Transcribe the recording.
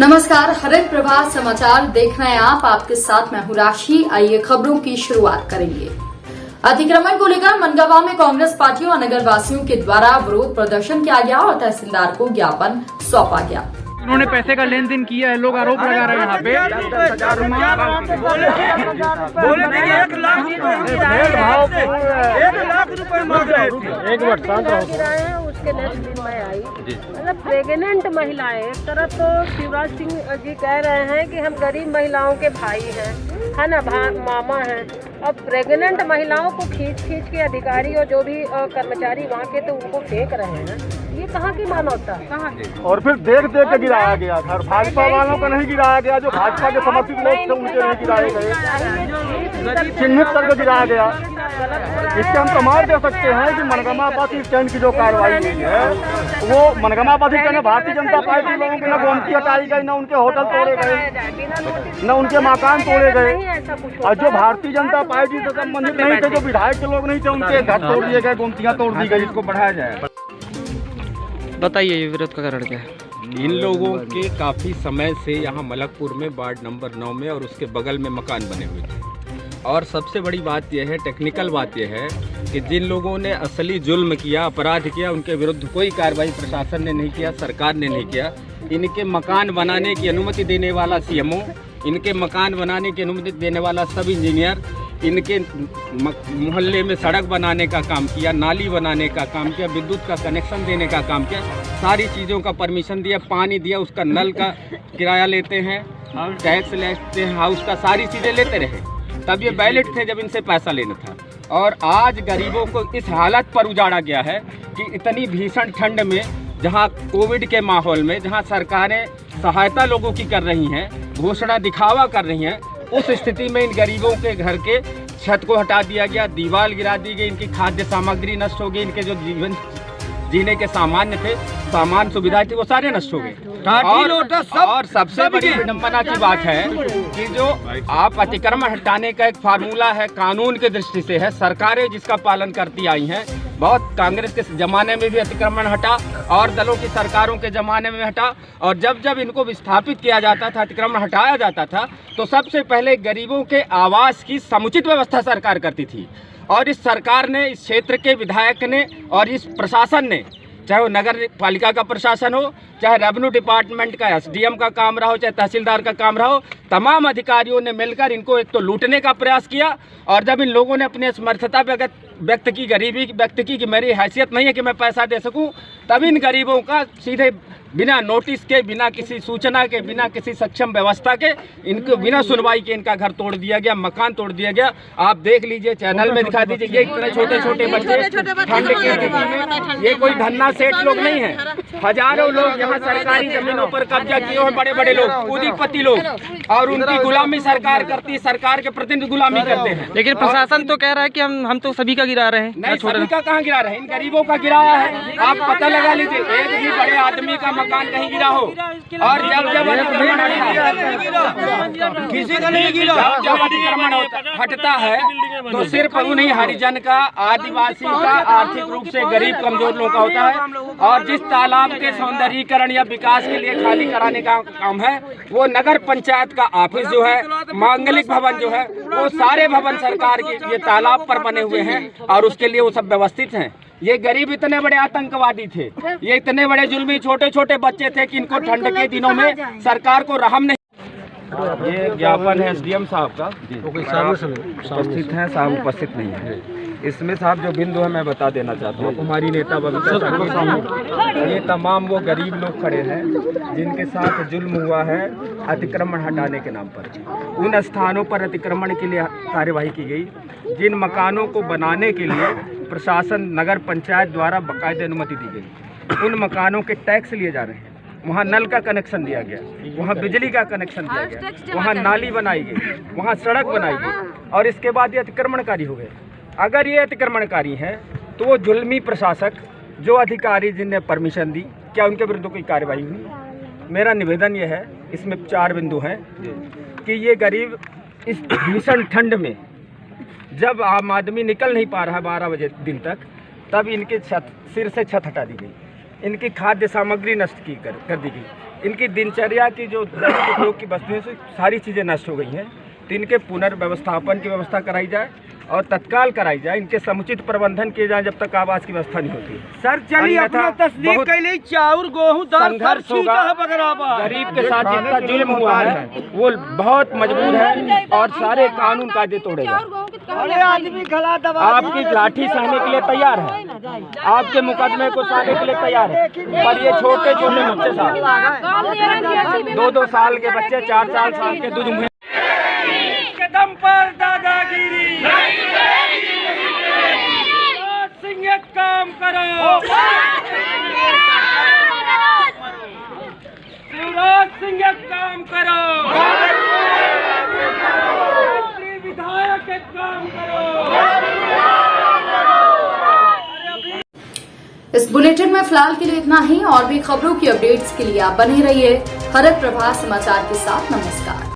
नमस्कार, हरित प्रभात समाचार देख रहे हैं आप। आपके साथ मैं हूं राशि। आइए खबरों की शुरुआत करेंगे। अतिक्रमण को लेकर मनगांव में कांग्रेस पार्टी और नगर वासियों के द्वारा विरोध प्रदर्शन किया गया और तहसीलदार को ज्ञापन सौंपा गया। उन्होंने पैसे का लेन देन किया है, लोग आरोप लगा रहे हैं यहाँ पे। बोले थे कि 1 लाख रुपए मांग रहे थे। एक बार उसके नेक्स्ट दिन मैं आई। मतलब प्रेग्नेंट महिलाएं, एक तरफ तो शिवराज सिंह जी कह रहे हैं कि हम गरीब महिलाओं के भाई हैं, है ना, मामा हैं। अब प्रेग्नेंट महिलाओं को खींच के अधिकारी और जो भी कर्मचारी वहाँ के तो उनको फेंक रहे हैं। ये कहाँ की मानवता, कहाँ की? और फिर देख के गिराया गया था। भाजपा वालों का नहीं गिराया गया, जो भाजपा के समर्थित लोग थे उनके नहीं गिराए गए, चिन्हित करके गिराया गया। इससे हम प्रमाण दे सकते हैं कि मनगांव स्टैंड की जो कार्रवाई हुई है वो मनगांव स्टैंड में भारतीय जनता पार्टी लोगों की न गोमती हटाई गई, न उनके होटल तोड़े गए, न उनके मकान तोड़े गए। और जो भारतीय जनता पार्टी से संबंधित नहीं थे, जो विधायक के लोग नहीं थे, उनके घर तोड़ दिए गए, गोमतियाँ तोड़ दी गई। इसको बढ़ाया जाए। बताइए ये विरोध का कारण क्या है? इन लोगों के काफ़ी समय से यहाँ मलकपुर में वार्ड नंबर 9 में और उसके बगल में मकान बने हुए थे। और सबसे बड़ी बात यह है, टेक्निकल बात यह है कि जिन लोगों ने असली जुल्म किया, अपराध किया, उनके विरुद्ध कोई कार्रवाई प्रशासन ने नहीं किया, सरकार ने नहीं किया। इनके मकान बनाने की अनुमति देने वाला सीएमओ, इनके मकान बनाने की अनुमति देने वाला सब इंजीनियर, इनके मोहल्ले में सड़क बनाने का काम किया, नाली बनाने का काम किया, विद्युत का कनेक्शन देने का काम किया, सारी चीज़ों का परमिशन दिया, पानी दिया, उसका नल का किराया लेते हैं, टैक्स लेते हैं, हाउस का सारी चीज़ें लेते रहे। तब ये वैलिड थे जब इनसे पैसा लेना था। और आज गरीबों को इस हालत पर उजाड़ा गया है कि इतनी भीषण ठंड में, जहाँ कोविड के माहौल में, जहाँ सरकारें सहायता लोगों की कर रही हैं, घोषणा दिखावा कर रही हैं, उस स्थिति में इन गरीबों के घर के छत को हटा दिया गया, दीवार गिरा दी गई, इनकी खाद्य सामग्री नष्ट हो गई, इनके जो जीवन जीने के सामान्य थे, सामान सुविधाएं थी, वो सारे नष्ट हो गए। और सबसे बड़ी विडंबना की बात है कि जो आप अतिक्रमण हटाने का एक फार्मूला है, कानून की दृष्टि से है, सरकारें जिसका पालन करती आई हैं। बहुत कांग्रेस के ज़माने में भी अतिक्रमण हटा और दलों की सरकारों के ज़माने में हटा। और जब जब इनको विस्थापित किया जाता था, अतिक्रमण हटाया जाता था, तो सबसे पहले गरीबों के आवास की समुचित व्यवस्था सरकार करती थी। और इस सरकार ने, इस क्षेत्र के विधायक ने और इस प्रशासन ने, चाहे वो नगर पालिका का प्रशासन हो, चाहे रेवेन्यू डिपार्टमेंट का एसडीएम का काम रहा हो, चाहे तहसीलदार का काम रहा हो, तमाम अधिकारियों ने मिलकर इनको एक तो लूटने का प्रयास किया। और जब इन लोगों ने अपनी असमर्थता व्यक्त की, गरीबी व्यक्त की कि मेरी हैसियत नहीं है कि मैं पैसा दे सकूं, तब इन गरीबों का सीधे बिना नोटिस के, बिना किसी सूचना के, बिना किसी सक्षम व्यवस्था के, इनको बिना सुनवाई के इनका घर तोड़ दिया गया, मकान तोड़ दिया गया। आप देख लीजिए, चैनल में दिखा दीजिए, ये इतने छोटे छोटे बच्चे ठंड की स्थिति में, ये कोई धन्ना सेठ लोग नहीं है, हजारों लोग यहाँ सरकारी जमीनों पर कब्जा किए हुए बड़े बड़े लोग, पूंजीपति लोग, और उनकी गुलामी सरकार करती है, सरकार के प्रतिनिधि गुलामी करते हैं। लेकिन प्रशासन तो कह रहा है कि हम तो सभी का गिरा रहे हैं। नहीं, सभी का कहाँ गिरा रहे हैं, इन गरीबों का गिराया है। आप पता लगा लीजिए, एक भी बड़े आदमी का मकान कहीं गिरा हो। और जब किसी का नहीं गिरा, जब अतिक्रमण हटता है तो सिर्फ उन्हीं हरिजन का, आदिवासी का, आर्थिक रूप से गरीब कमजोर लोगों का होता है। और जिस तालाब के सौंदर्यीकरण या विकास के लिए खाली कराने का काम है, वो नगर पंचायत का ऑफिस जो है, मांगलिक भवन जो है, वो सारे भवन सरकार के ये तालाब पर बने हुए हैं और उसके लिए वो सब व्यवस्थित हैं। ये गरीब इतने बड़े आतंकवादी थे, ये इतने बड़े जुल्मी छोटे छोटे बच्चे थे कि इनको ठंड के दिनों में सरकार को रहम नहीं। ये ज्ञापन है एसडीएम साहब का, उपस्थित हैं, साहब उपस्थित नहीं है। इसमें साहब जो बिंदु है मैं बता देना चाहता हूँ, हमारी नेता बबीता, ये तमाम वो गरीब लोग खड़े हैं जिनके साथ जुल्म हुआ है अतिक्रमण हटाने के नाम पर। उन स्थानों पर अतिक्रमण के लिए कार्यवाही की गई, जिन मकानों को बनाने के लिए प्रशासन, नगर पंचायत द्वारा बाकायदे अनुमति दी गई, उन मकानों के टैक्स लिए जा रहे हैं। वहाँ नल का कनेक्शन दिया गया, वहाँ बिजली का कनेक्शन दिया गया, वहाँ नाली बनाई गई, वहाँ सड़क बनाई गई, और इसके बाद ये अतिक्रमणकारी हो गए। अगर ये अतिक्रमणकारी हैं तो वो जुल्मी प्रशासक, जो अधिकारी जिनने परमिशन दी, क्या उनके विरुद्ध कोई कार्रवाई हुई? मेरा निवेदन ये है, इसमें 4 बिंदु हैं कि ये गरीब इस भीषण ठंड में, जब आम आदमी निकल नहीं पा रहा 12 बजे दिन तक, तब इनके सिर से छत हटा दी गई, इनकी खाद्य सामग्री नष्ट कर दी गई, इनकी दिनचर्या की जो दैनिक उपयोग की वस्तुएं से सारी चीज़ें नष्ट हो गई हैं, तो इनके पुनर्व्यवस्थापन की व्यवस्था कराई जाए और तत्काल कराई जाए। इनके समुचित प्रबंधन किए जाए जब तक आवास की व्यवस्था नहीं होती। सर चलिए अपना तस्दीक कैले चाउर गेहूं दाल संघर्ष होगा। गरीब के साथ जितना जुल्म हुआ है वो बहुत मजबूर है और सारे कानून कायदे तोड़ेगा। आदमी गला दबा आपकी लाठी सहने के लिए तैयार है, आपके मुकदमे को सहने के लिए तैयार है, पर ये छोटे छोटे बच्चे साहब 2-2 साल के बच्चे 4-4 साल के दूध में दम पर दादागिरी सिंह एक काम करो, शिवराज सिंह एक काम करो, विधायक एक काम करो। इस बुलेटिन में फिलहाल के लिए इतना ही। और भी खबरों की अपडेट्स के लिए आप बने रहिए हरित प्रभा समाचार के साथ। नमस्कार।